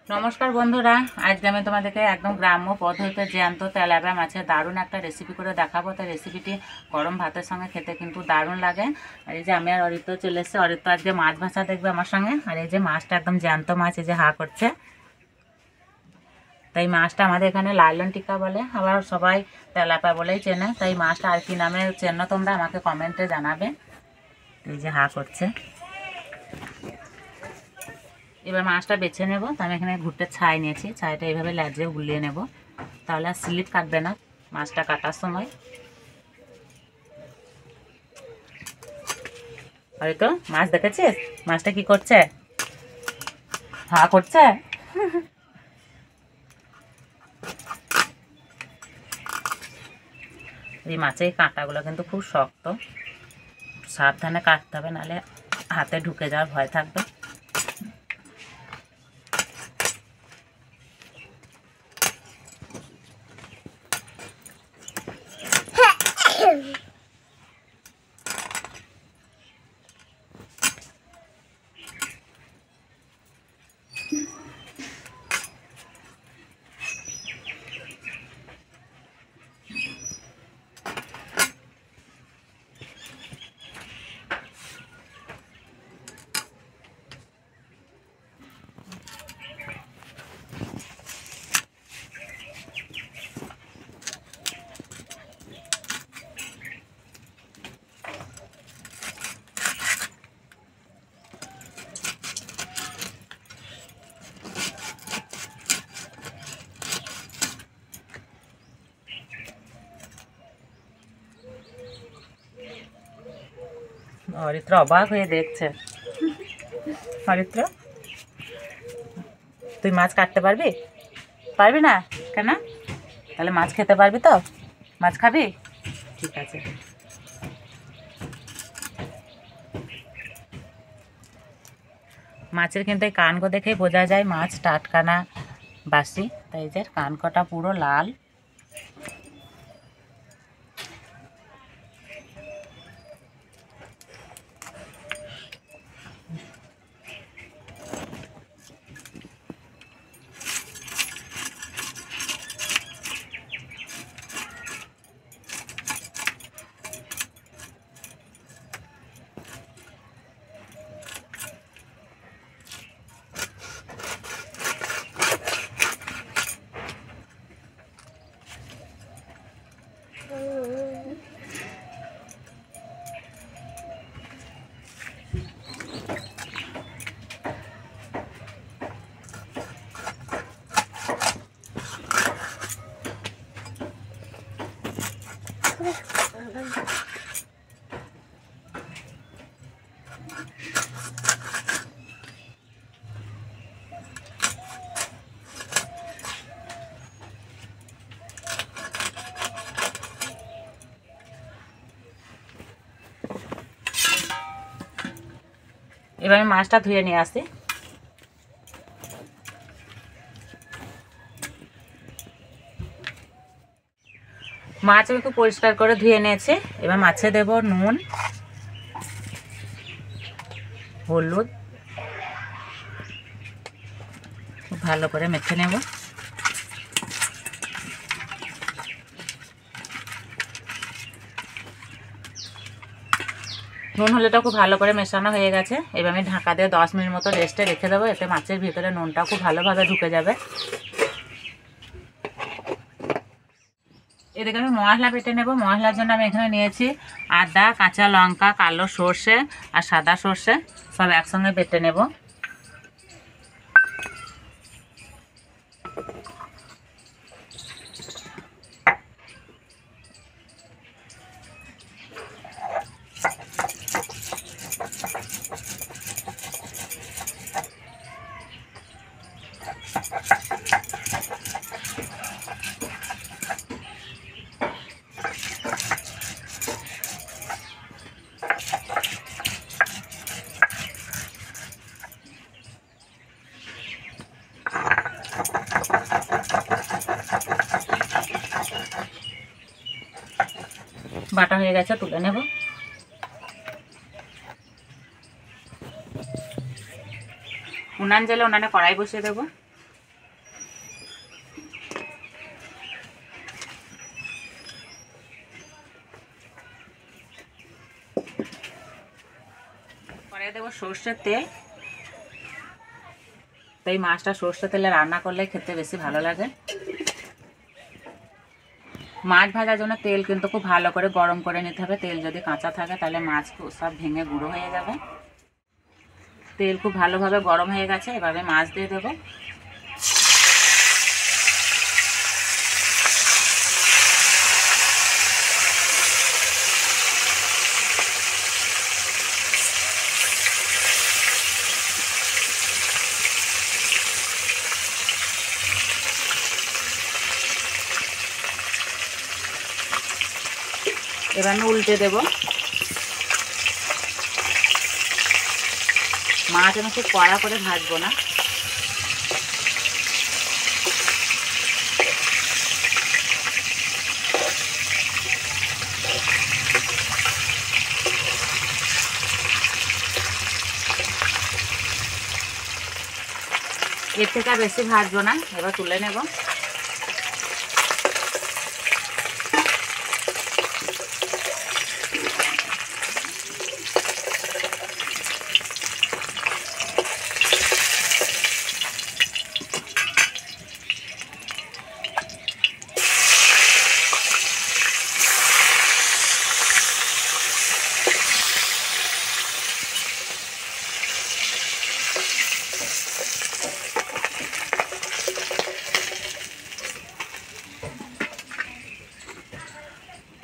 নমস্কার বন্ধুরা, আজকে আমি তোমাদেরকে একদম গ্রাম্য পদ্ধতিতে জ্যান্ত তেলাপিয়া মাছের দারুণ একটা রেসিপি করে দেখাবো। তাই রেসিপিটি গরম ভাতের সঙ্গে খেতে কিন্তু দারুণ লাগে। আর এই যে আমি আর অরিত্র চলে এসেছি। অরিত্র আজকে মাছ ভাজা দেখবে আমার সঙ্গে। আর এই যে মাছটা একদম জ্যান্ত মাছ, এই যে হা করছে। তাই মাছটা আমাদের এখানে লাইলন টিকা বলে, আবার সবাই তেলাপিয়া বলেই চেনে। তাই মাছটা আর কি নামে চেনো তোমরা আমাকে কমেন্টে জানাবে। এই যে হা করছে। এবার মাছটা বেছে নেব। তো আমি এখানে ঘুরতে ছাই নিয়েছি, ছাইটা এইভাবে লেজে গুলিয়ে নেব, তাহলে আর স্লিপ কাটবে না মাছটা কাটার সময়। আরে তো মাছ দেখেছিস মাছটা কি করছে? হা করছে। এই মাছের কাঁটাগুলো কিন্তু খুব শক্ত, সাবধানে কাটতে হবে, নাহলে হাতে ঢুকে যাওয়ার ভয় থাকবে। অরিত্র অবাক হয়ে দেখছে। অরিত্র, তুই মাছ কাটতে পারবি? পারবি না কেন? তাহলে মাছ খেতে পারবি তো? মাছ খাবি? ঠিক আছে। মাছের কিন্তু এই কানকো দেখেই বোঝা যায় মাছ টাটকা না বাসি। তাই যে কানকটা পুরো লাল। এবার আমি মাছটা ধুয়ে নিয়ে আসি। মাছ আমি খুব পরিষ্কার করে ধুয়ে নিয়েছি। এবার মাছে দেব নুন, হলুদ, খুব ভালো করে মেখে নেব। নুন হলুদটা খুব ভালো করে মেশানো হয়ে গেছে। এবার আমি ঢাকা দিয়ে 10 মিনিট মতো রেস্টে রেখে দেবো, এতে মাছের ভিতরে নুনটা খুব ভালোভাবে ঢুকে যাবে। এদিকে আমি মশলা বেটে নেব। মশলার জন্য আমি এখানে নিয়েছি আদা, কাঁচা লঙ্কা, কালো সর্ষে আর সাদা সর্ষে, সব একসঙ্গে বেটে নেব। বাটা হয়ে গেছে, তুলে নেব। উনান জ্বেলে উনানে কড়াই বসিয়ে দেবো। কড়াইয়ে দেবো সর্ষের তেল। তো এই মাছটা সর্ষের তেলে রান্না করলে খেতে বেশি ভালো লাগে। মাছ ভাজার জন্য তেল কিন্তু খুব ভালো করে গরম করে নিতে হবে। তেল যদি কাঁচা থাকে তাহলে মাছ সব ভেঙে গুঁড়ো হয়ে যাবে। তেল খুব ভালোভাবে গরম হয়ে গেছে, এভাবে মাছ দিয়ে দেবো। এবার আমি উল্টে দেবো। মাছ আমি খুব কড়া করে ভাজবো না। এর থেকে বেশি ভাজবো না, এবার তুলে নেব।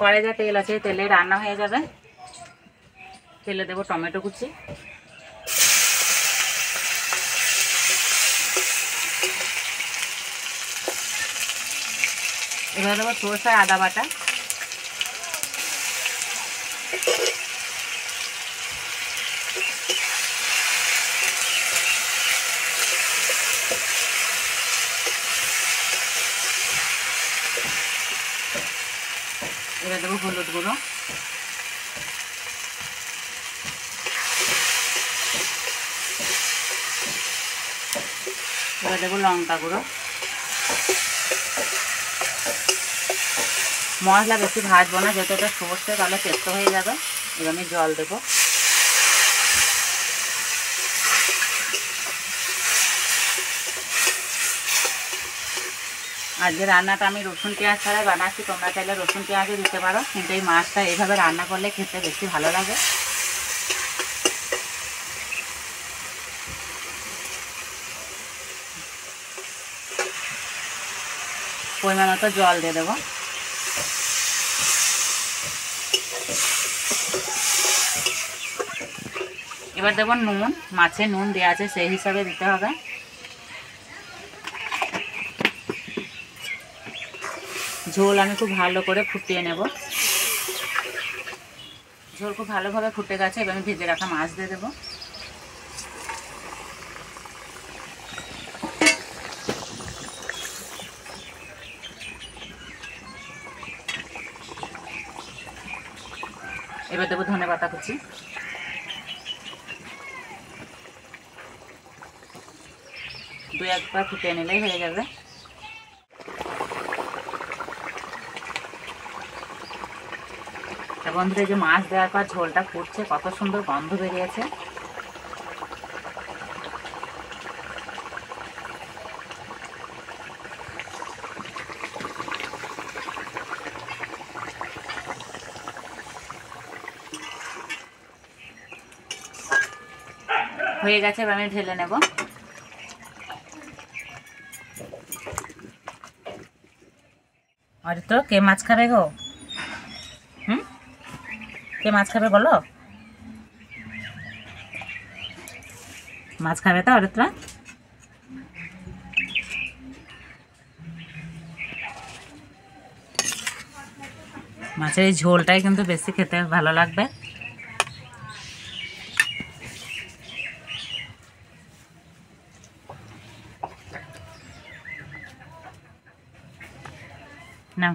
কড়াই যা তেল আছে তেলে রান্না হয়ে যাবে। তেলে দেবো টমেটো কুচি, এবার দেবো সরষে আদা বাটা, এবার দেবো হলুদ গুঁড়ো, এবার দেবো লঙ্কা গুঁড়ো। মশলা বেশি ভাজবো না, যেহেতু এটা সর্ষে তাহলে পেস্ট হয়ে যাবে। এবার আমি জল দেবো। আজকে রান্নাটা আমি রসুন পেঁয়াজ ছাড়াই বানাচ্ছি, তোমরা চাইলে রসুন পেঁয়াজও দিতে পারো, কিন্তু এই মাছটা এইভাবে রান্না করলে খেতে বেশি ভালো লাগে। পরিমাণ মতো জল দিয়ে দেবো। এবার দেবো নুন, মাছে নুন দেওয়া আছে সেই হিসাবে দিতে হবে। ঝোল আমি খুব ভালো করে ফুটিয়ে নেব। ঝোল খুব ভালোভাবে ফুটে গেছে, এবার আমি ভেজে রাখা মাছ দিয়ে দেবো। এবার দেবো ধনেপাতা কুচি, দু একবার ফুটিয়ে নিলেই হয়ে যাবে। বন্ধুরা, যে মাছ দেওয়ার পর ঝোলটা ফুটছে, কত সুন্দর গন্ধ বেরিয়েছে। হয়ে গেছে, এবার আমি ঢেলে নেব। আর তো কে মাছ খাবে গো? কে মাছ খাবে বলো? মাছ খাবে তো অরিত্রা? মাছের এই ঝোলটাই কিন্তু বেশি খেতে ভালো লাগবে। না,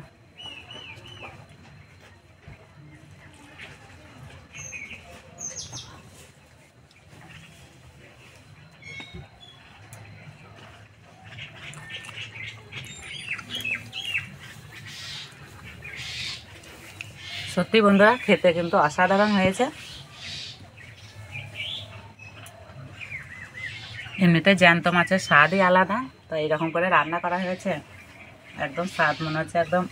সত্যি বন্ধুরা খেতে কিন্তু অসাধারণ হয়েছে। এমনিতে জ্যান্ত মাছের স্বাদই আলাদা, তো এইরকম করে রান্না করা হয়েছে, একদম স্বাদ মনে হচ্ছে একদম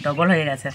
ডবল হয়ে গেছে।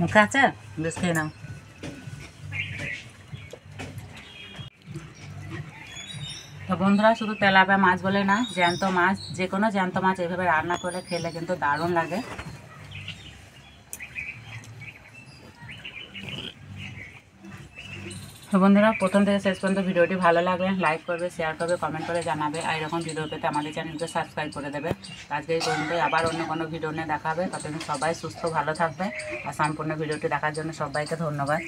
মুখে আছে, বেশ খেয়ে নাও। তো বন্ধুরা শুধু তেলাপিয়া মাছ বলে না, জ্যান্ত মাছ, যে কোনো জ্যান্ত মাছ এইভাবে রান্না করে খেলে কিন্তু দারুণ লাগে। তো বন্ধুরা প্রথম থেকে শেষ পর্যন্ত ভিডিওটি ভালো লাগলে লাইক করবে, শেয়ার করবে, কমেন্ট করে জানাবে। আর এরকম ভিডিও পেতে আমাদের চ্যানেলকে সাবস্ক্রাইব করে দেবে। আজকে এই পর্যন্তই, আবার অন্য কোনো ভিডিও নিয়ে দেখাবে। ততদিন সবাই সুস্থ ভালো থাকবে। আর সম্পূর্ণ ভিডিওটি দেখার জন্য সবাইকে ধন্যবাদ।